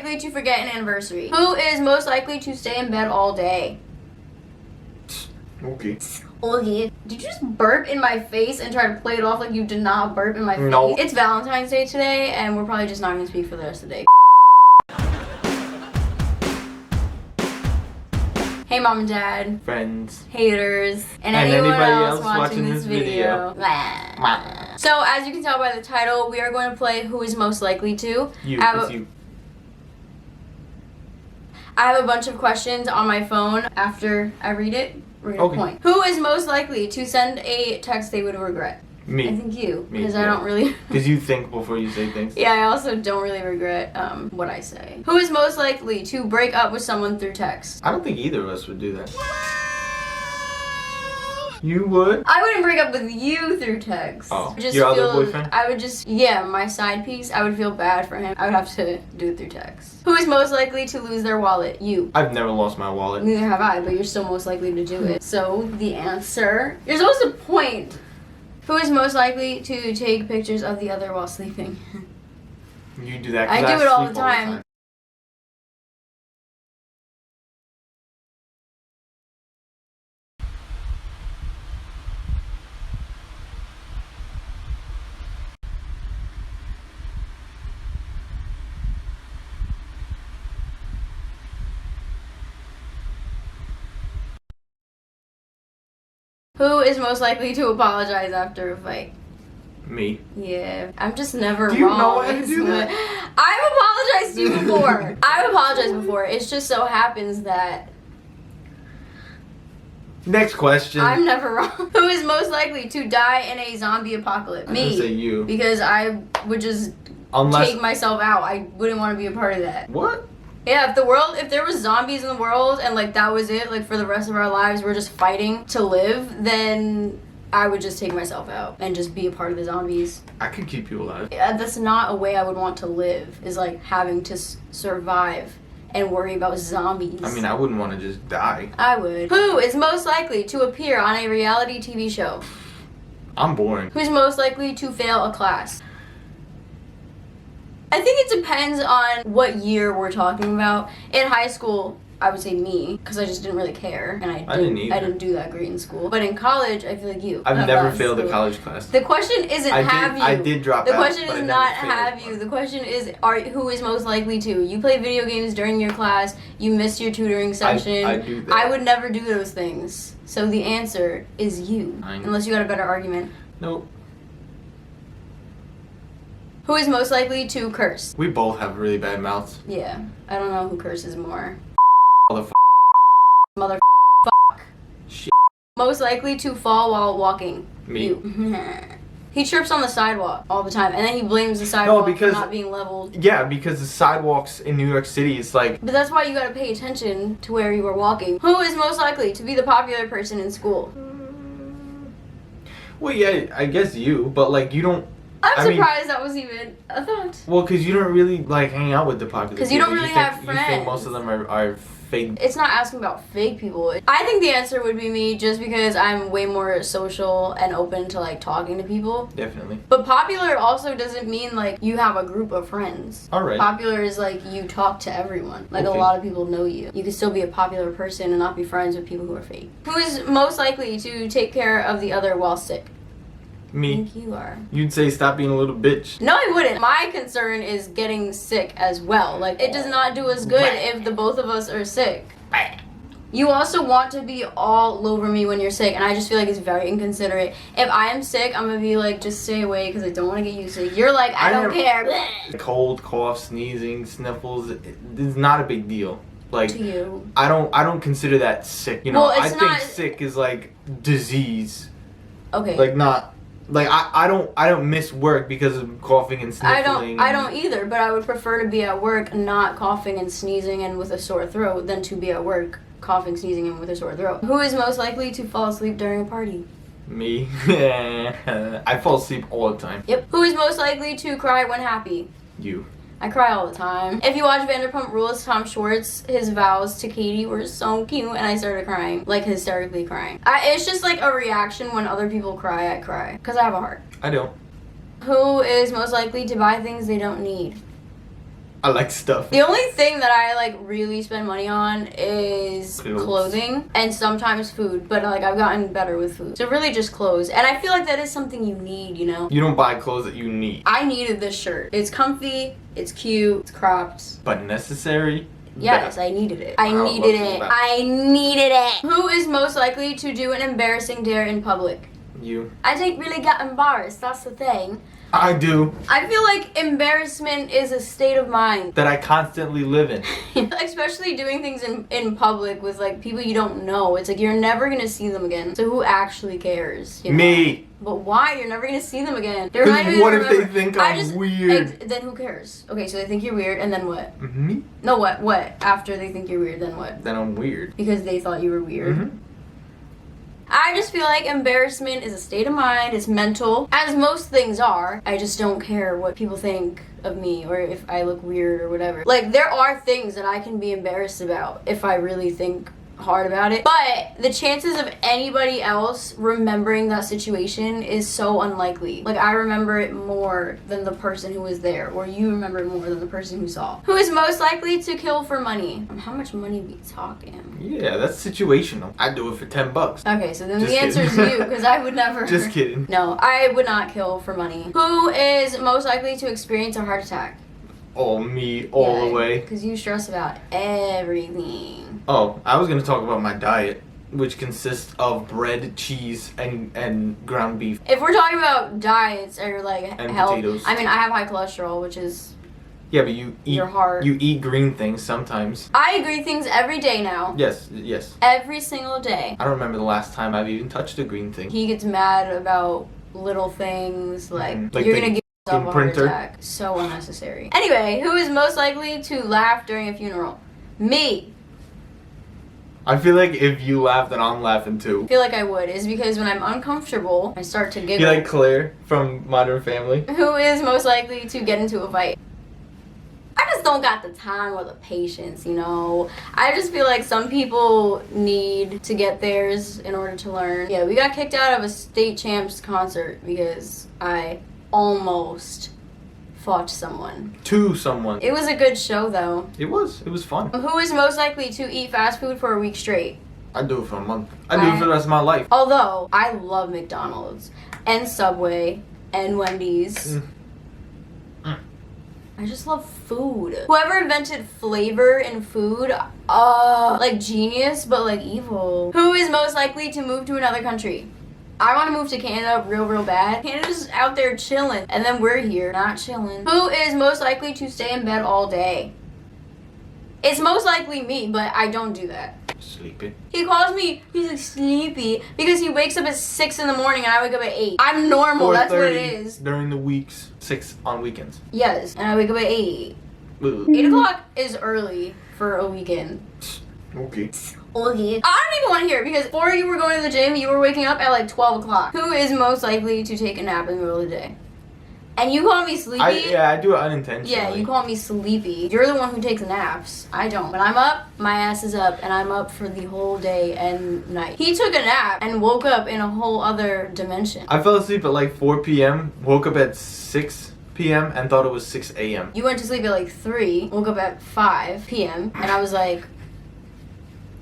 likely to forget an anniversary? Who is most likely to stay in bed all day? Okay. Okay. Did you just burp in my face and try to play it off like you did not burp in my face? No. It's Valentine's Day today, and we're probably just not going to speak for the rest of the day. Hey mom and dad, Friends, haters, and anyone anybody else watching this video. So as you can tell by the title, we are going to play Who is Most Likely To. You, I it's you. have a bunch of questions on my phone. After I read it, we're going to point. Who is most likely to send a text they would regret? Me. I think you, Me, because yeah. I don't really... Because you think before you say things. Yeah, I also don't really regret what I say. Who is most likely to break up with someone through text? I don't think either of us would do that. You would? I wouldn't break up with you through text. Oh, Just your other boyfriend? I would just, yeah, my side piece, I would feel bad for him. I would have to do it through text. Who is most likely to lose their wallet? You. I've never lost my wallet. Neither have I, but you're still most likely to do it. So, the answer, you're supposed to point. Who is most likely to take pictures of the other while sleeping? You do that. I 'cause do it all sleep the time. Who is most likely to apologize after a fight? Me. Yeah, I'm just never Do you wrong. know how to do that? I've apologized to you before. I've apologized before. It's just so happens that Next question. I'm never wrong. Who is most likely to die in a zombie apocalypse? I'm gonna Me. say you. Because I would just Unless. take myself out. I wouldn't want to be a part of that. What? Yeah, if there was zombies in the world and like that was it, like for the rest of our lives we're just fighting to live, then I would just take myself out and just be a part of the zombies. I could keep you alive. Yeah, that's not a way I would want to live, is like having to survive and worry about zombies. I mean, I wouldn't want to just die. I would. Who is most likely to appear on a reality TV show? I'm boring. Who's most likely to fail a class? I think it depends on what year we're talking about. In high school, I would say me, because I just didn't really care, and I didn't do that great in school. But in college, I feel like you. I've never failed a college class. The question isn't have you. I did drop The out. question but is I not never failed have you. one. The question is who is most likely to. You play video games during your class. You missed your tutoring session. I do that. I would never do those things. So the answer is you, I know. unless you got a better argument. Nope. Who is most likely to curse? We both have really bad mouths. Yeah, I don't know who curses more. Motherfucker. Mother Shit. Most likely to fall while walking. Me. You. He trips on the sidewalk all the time, and then he blames the sidewalk because- for not being leveled. Yeah, because the sidewalks in New York City, it's like, But that's why you gotta pay attention to where you are walking. Who is most likely to be the popular person in school? well, yeah, I guess you, but like you don't. I'm surprised that was even a thought. Well, because you don't really like hang out with the popular. 'Cause you don't people. really think, have You think friends. most of them are fake. It's not asking about fake people. I think the answer would be me, just because I'm way more social and open to like talking to people. Definitely. But popular also doesn't mean like you have a group of friends. All right. Popular is like you talk to everyone. Like Okay. a lot of people know you. You can still be a popular person and not be friends with people who are fake. Who is most likely to take care of the other while sick? I Me. think you are. You'd say stop being a little bitch. No, I wouldn't. My concern is getting sick as well. Like, it does not do us good if the both of us are sick. You also want to be all over me when you're sick, and I just feel like it's very inconsiderate. If I am sick, I'm gonna be like, just stay away because I don't want to get you sick. You're like, I don't care. Cold, cough, sneezing, sniffles. It's not a big deal. Like To you. I don't consider that sick. You know, Well, I it's think not- sick is like disease. Okay. Like not. Like I don't miss work because of coughing and sniffling. I don't either, but I would prefer to be at work not coughing and sneezing and with a sore throat than to be at work coughing, sneezing, and with a sore throat. Who is most likely to fall asleep during a party? Me. I fall asleep all the time. Yep. Who is most likely to cry when happy? You. I cry all the time. If you watch Vanderpump Rules, Tom Schwartz, his vows to Katie were so cute, and I started crying, like hysterically crying. It's just like a reaction when other people cry, I cry, because I have a heart. I don't. Who is most likely to buy things they don't need? I like stuff. The only thing that I like really spend money on is Clothes. clothing and sometimes food, but like I've gotten better with food. So really just clothes. And I feel like that is something you need, you know? You don't buy clothes that you need. I needed this shirt. It's comfy, it's cute, it's cropped. But necessary? Yes, I needed it. Wow, love that. I needed it. Who is most likely to do an embarrassing dare in public? You. I didn't really get embarrassed, that's the thing. I do. I feel like embarrassment is a state of mind. That I constantly live in. Especially doing things in public with like people you don't know. It's like you're never gonna see them again. So who actually cares? You know? Me. But why? You're never gonna see them again. They're not Because even what gonna if they remember. think I'm weird? Then who cares? Okay, so they think you're weird, and then what? Me? No, what? What? After they think you're weird, then what? Then I'm weird. Because they thought you were weird. Mm-hmm. I just feel like embarrassment is a state of mind, it's mental, as most things are. I just don't care what people think of me or if I look weird or whatever. Like, there are things that I can be embarrassed about if I really think hard about it. But the chances of anybody else remembering that situation is so unlikely. Like, I remember it more than the person who was there, or you remember it more than the person who saw. Who is most likely to kill for money? How much money we talking? Yeah, that's situational. I'd do it for $10. Okay, so then Just the answer is kidding. you, because I would never. Just kidding. No, I would not kill for money. Who is most likely to experience a heart attack? Oh, me all the way. Because you stress about everything. Oh, I was going to talk about my diet, which consists of bread, cheese, and ground beef. If we're talking about diets or like And health, potatoes. I mean, I have high cholesterol, which is Yeah, but you eat your heart. you eat green things sometimes. I agree things every day now. Yes. Every single day. I don't remember the last time I've even touched a green thing. He gets mad about little things like, Like you're the gonna give yourself a heart printer. attack. So unnecessary. Anyway, who is most likely to laugh during a funeral? Me. I feel like if you laugh, then I'm laughing too. I feel like I would, is because when I'm uncomfortable, I start to giggle. You like Claire from Modern Family? Who is most likely to get into a fight? I just don't got the time or the patience, you know. I just feel like some people need to get theirs in order to learn. Yeah, we got kicked out of a state champs concert because I almost fought someone. To someone. It was a good show though. It was fun. Who is most likely to eat fast food for a week straight? I'd do it for a month. I'd do it for the rest of my life. Although, I love McDonald's and Subway and Wendy's. I just love food. Whoever invented flavor in food, like genius, but like evil. Who is most likely to move to another country? I want to move to Canada real bad. Canada's out there chilling, and then we're here, not chilling. Who is most likely to stay in bed all day? It's most likely me, but I don't do that. Sleepy. He calls me, he's like sleepy, because he wakes up at 6 in the morning and I wake up at 8. I'm normal, that's what it 4:30 is. during the weeks, 6 on weekends. Yes, and I wake up at 8. Ugh. 8 o'clock is early for a weekend. Okay. Okay. I don't even want to hear it because before you were going to the gym, you were waking up at like 12 o'clock. Who is most likely to take a nap in the middle of the day? And you call me sleepy? I do it unintentionally. Yeah, you call me sleepy. You're the one who takes naps. I don't. When I'm up, my ass is up, and I'm up for the whole day and night. He took a nap and woke up in a whole other dimension. I fell asleep at like 4 p.m., woke up at 6 p.m., and thought it was 6 a.m. You went to sleep at like 3, woke up at 5 p.m., and I was like,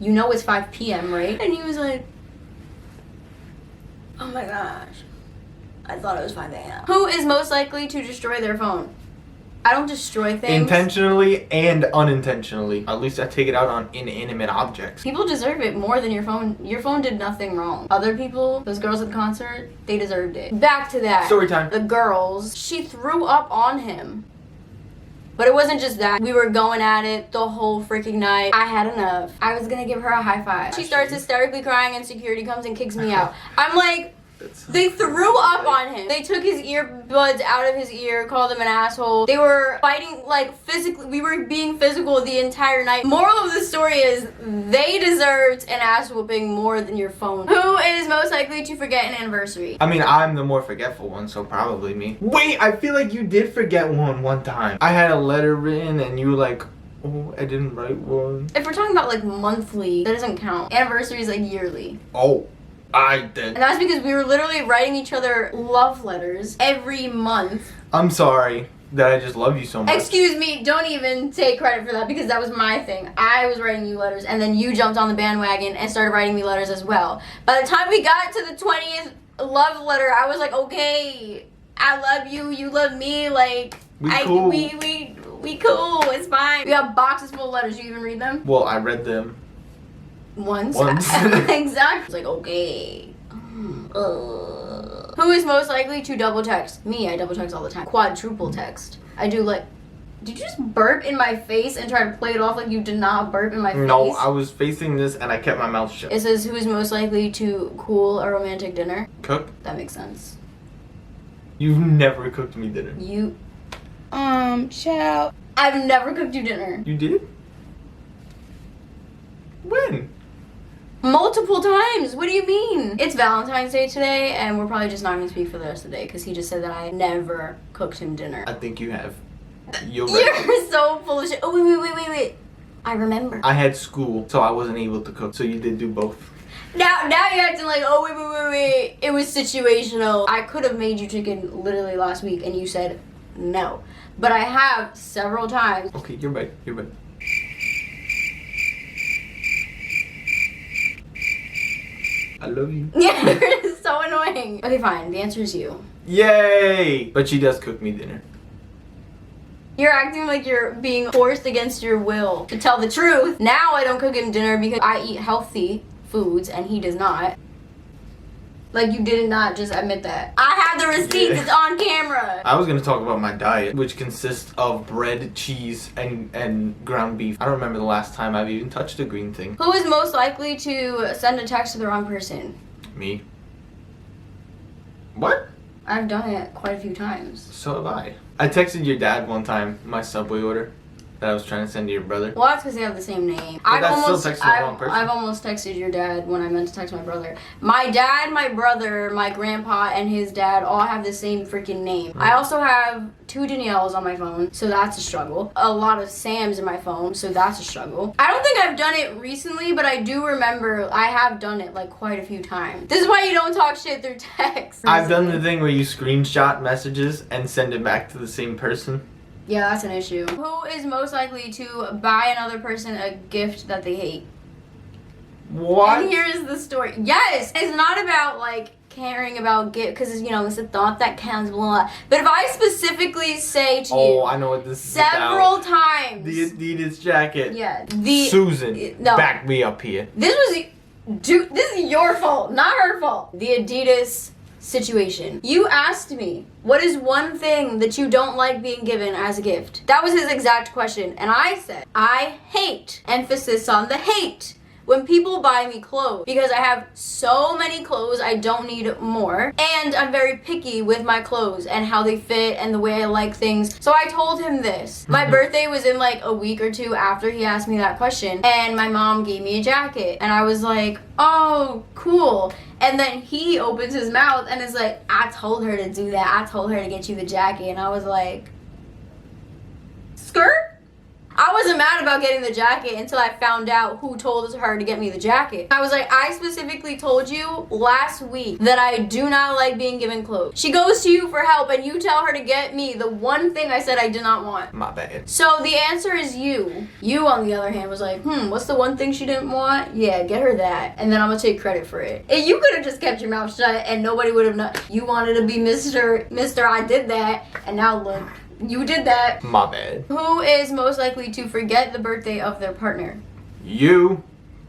you know it's 5 p.m., right? And he was like, oh my gosh. I thought it was 5 a.m. Who is most likely to destroy their phone? I don't destroy things. Intentionally and unintentionally. At least I take it out on inanimate objects. People deserve it more than your phone. Your phone did nothing wrong. Other people, those girls at the concert, they deserved it. Back to that. Story time. The girls, she threw up on him. But it wasn't just that. We were going at it the whole freaking night. I had enough. I was gonna give her a high five. She starts hysterically crying and security comes and kicks me out. I'm like, they threw up on him. They took his earbuds out of his ear, called him an asshole. They were fighting, like, physically. We were being physical the entire night. Moral of the story is, they deserved an ass whooping more than your phone. Who is most likely to forget an anniversary? I mean, I'm the more forgetful one, so probably me. Wait, I feel like you did forget one time. I had a letter written and you were like, oh, I didn't write one. If we're talking about, like, monthly, that doesn't count. Anniversary is, like, yearly. Oh, I did. And that's because we were literally writing each other love letters every month. I'm sorry. that I just love you so much. Excuse me, don't even take credit for that because that was my thing. I was writing you letters and then you jumped on the bandwagon and started writing me letters as well. By the time we got to the 20th love letter, I was like, okay, I love you, you love me, like We cool. We cool, it's fine. We got boxes full of letters. You even read them? Well, I read them. Once. Exactly. It's like, okay. Who is most likely to double text? Me, I double text all the time. Quadruple text. I do like... Did you just burp in my face and try to play it off like you did not burp in my face? No, I was facing this and I kept my mouth shut. It says, who is most likely to cool a romantic dinner? Cook? That makes sense. You've never cooked me dinner. You... Shout. I've never cooked you dinner. You did? When? Multiple times. What do you mean? It's Valentine's Day today, and we're probably just not going to speak for the rest of the day because he just said that I never cooked him dinner. I think you have. You're so full of shit. Oh, wait. I remember. I had school, so I wasn't able to cook, so you did do both. Now you're acting like, oh, wait. It was situational. I could have made you chicken literally last week, and you said no. But I have several times. Okay, you're right. I love you. Yeah, it's so annoying. Okay, fine. The answer is you. Yay! But she does cook me dinner. You're acting like you're being forced against your will to tell the truth. Now I don't cook him dinner because I eat healthy foods and he does not. Like, you did not just admit that. I have the receipts. Yeah. It's on camera. I was going to talk about my diet, which consists of bread, cheese, and ground beef. I don't remember the last time I've even touched a green thing. Who is most likely to send a text to the wrong person? Me. What? I've done it quite a few times. So have I. I texted your dad one time, my Subway order, that I was trying to send to your brother. Well, that's because they have the same name. But that's still texting the wrong person. I've almost texted your dad when I meant to text my brother. My dad, my brother, my grandpa, and his dad all have the same freaking name. I also have 2 Danielles on my phone, so that's a struggle. A lot of Sams in my phone, so that's a struggle. I don't think I've done it recently, but I do remember I have done it like quite a few times. This is why you don't talk shit through text. I've done the thing where you screenshot messages and send it back to the same person. Yeah, that's an issue. Who is most likely to buy another person a gift that they hate? What? And here's the story. Yes, it's not about like caring about gift because you know it's a thought that counts, blah, blah. But if I specifically say to you, oh, I know what this is about. Several times. The Adidas jacket. Yeah. Susan, no. back me up here. This is your fault, not her fault. The Adidas situation. You asked me, what is one thing that you don't like being given as a gift? That was his exact question. And I said, I hate, emphasis on the hate, when people buy me clothes because I have so many clothes, I don't need more. And I'm very picky with my clothes and how they fit and the way I like things. So I told him this. My birthday was in like a week or 2 after he asked me that question. And my mom gave me a jacket. And I was like, oh, cool. And then he opens his mouth and is like, I told her to do that. I told her to get you the jacket. And I was like, skirt? I wasn't mad about getting the jacket until I found out who told her to get me the jacket. I was like, I specifically told you last week that I do not like being given clothes. She goes to you for help and you tell her to get me the one thing I said I did not want. My bad. So the answer is you. You, on the other hand, was like, what's the one thing she didn't want? Yeah, get her that. And then I'm gonna take credit for it. And you could have just kept your mouth shut and nobody would have known. You wanted to be Mr. I did that. And now look. You did that. My bad. Who is most likely to forget the birthday of their partner? You.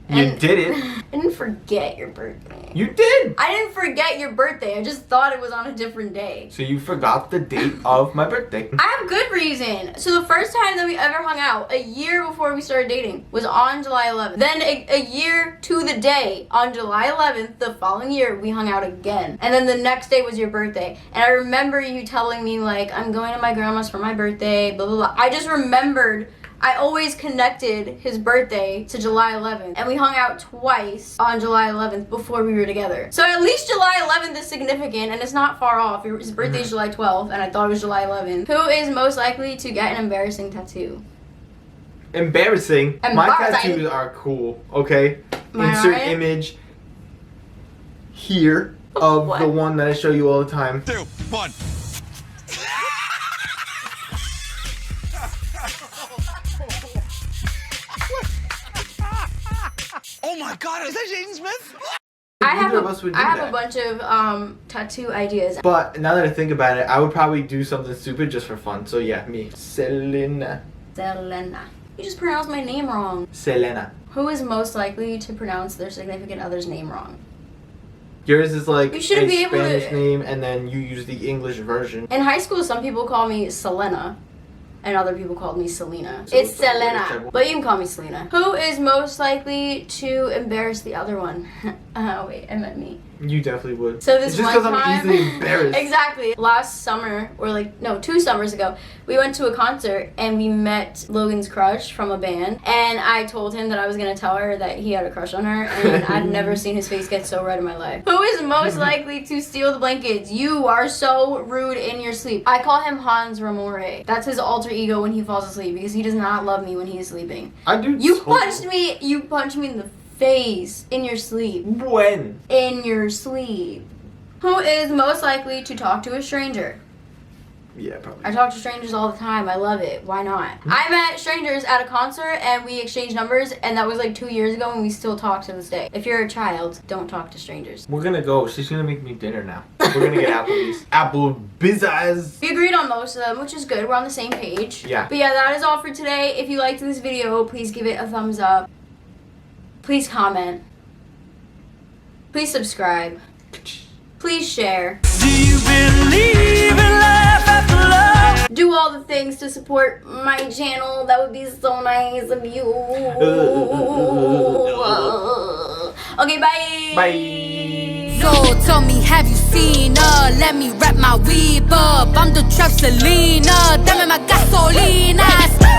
You did it. I didn't forget your birthday. You did. I didn't forget your birthday. I just thought it was on a different day. So you forgot the date of my birthday. I have good reason. So the first time that we ever hung out, a year before we started dating, was on July 11th. Then a year to the day, on July 11th, the following year, we hung out again. And then the next day was your birthday. And I remember you telling me, like, I'm going to my grandma's for my birthday, blah, blah, blah. I just remembered I always connected his birthday to July 11th, and we hung out twice on July 11th before we were together. So at least July 11th is significant, and it's not far off. His birthday is July 12th, and I thought it was July 11th. Who is most likely to get an embarrassing tattoo? Embarrassing? My Embarrassing. tattoos are cool, okay? Am I Insert right? image here of What? the one that I show you all the time. 2, 1. my god, is that Jaden Smith? I have Neither of us would do I have that. a bunch of tattoo ideas. But now that I think about it, I would probably do something stupid just for fun. So yeah, me. Selena. Selena. You just pronounced my name wrong. Selena. Who is most likely to pronounce their significant other's name wrong? Yours is like You a shouldn't be able to- Spanish name, and then you use the English version. In high school, some people call me Selena, and other people called me Selena. So It's it's like Selena, whichever- but you can call me Selena. Who is most likely to embarrass the other one? Oh wait, I meant me. You definitely would. So this It's just one because time, I'm easily embarrassed. Exactly. Last summer, or like no, 2 summers ago, we went to a concert and we met Logan's crush from a band. And I told him that I was gonna tell her that he had a crush on her, and I'd never seen his face get so red in my life. Who is most likely to steal the blankets? You are so rude in your sleep. I call him Hans Ramore. That's his alter ego when he falls asleep because he does not love me when he is sleeping. I do. You so- punched me. You punched me in the face in your sleep. When? In your sleep. Who is most likely to talk to a stranger? Yeah, probably. I talk to strangers all the time. I love it. Why not? I met strangers at a concert and we exchanged numbers, and that was like 2 years ago, and we still talk to this day. If you're a child, don't talk to strangers. We're gonna go. She's gonna make me dinner now. We're gonna get Applebee's. Applebee's. We agreed on most of them, which is good. We're on the same page. Yeah. But yeah, that is all for today. If you liked this video, please give it a thumbs up. Please comment. Please subscribe. Please share. Do you believe in life after love? Do all the things to support my channel. That would be so nice of you. Okay, bye. Bye. So tell me, have you seen her? Let me wrap my weave up. I'm the trap Selena. Dame más gasolina.